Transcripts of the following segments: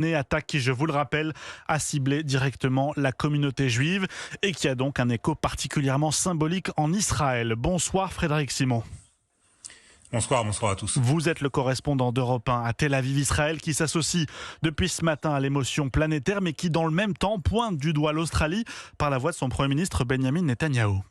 Attaque qui, je vous le rappelle, a ciblé directement la communauté juive et qui a donc un écho particulièrement symbolique en Israël. Bonsoir Frédéric Simon. Bonsoir à tous. Vous êtes le correspondant d'Europe 1 à Tel Aviv, Israël, qui s'associe depuis ce matin à l'émotion planétaire, mais qui dans le même temps pointe du doigt l'Australie par la voix de son Premier ministre Benjamin Netanyahou.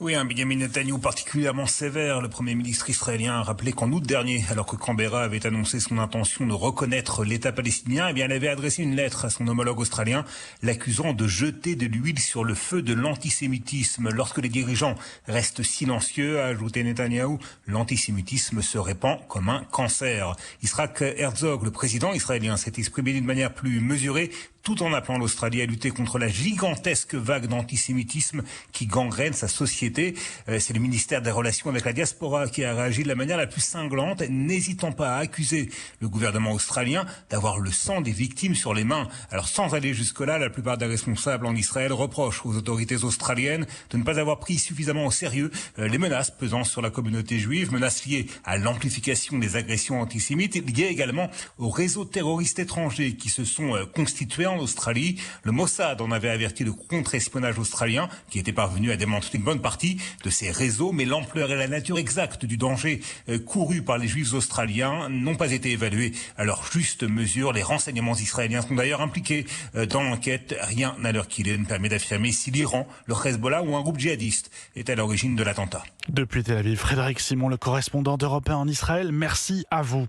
Oui, un Benjamin Netanyahou particulièrement sévère. Le Premier ministre israélien a rappelé qu'en août dernier, alors que Canberra avait annoncé son intention de reconnaître l'État palestinien, elle avait adressé une lettre à son homologue australien, l'accusant de jeter de l'huile sur le feu de l'antisémitisme. Lorsque les dirigeants restent silencieux, a ajouté Netanyahou, l'antisémitisme se répand comme un cancer. Yitzhak Herzog, le président israélien, s'est exprimé d'une manière plus mesurée, tout en appelant l'Australie à lutter contre la gigantesque vague d'antisémitisme qui gangrène sa société. C'est le ministère des Relations avec la diaspora qui a réagi de la manière la plus cinglante, n'hésitant pas à accuser le gouvernement australien d'avoir le sang des victimes sur les mains. Alors sans aller jusque-là, la plupart des responsables en Israël reprochent aux autorités australiennes de ne pas avoir pris suffisamment au sérieux les menaces pesant sur la communauté juive, menaces liées à l'amplification des agressions antisémites, liées également aux réseaux terroristes étrangers qui se sont constitués en Australie. Le Mossad en avait averti le contre-espionnage australien qui était parvenu à démanteler une bonne partie de ces réseaux, mais l'ampleur et la nature exacte du danger couru par les juifs australiens n'ont pas été évalués à leur juste mesure. Les renseignements israéliens sont d'ailleurs impliqués dans l'enquête. Rien à l'heure qu'il est ne permet d'affirmer si l'Iran, le Hezbollah ou un groupe djihadiste est à l'origine de l'attentat. Depuis Tel Aviv, Frédéric Simon, le correspondant d'Europe 1 en Israël, merci à vous.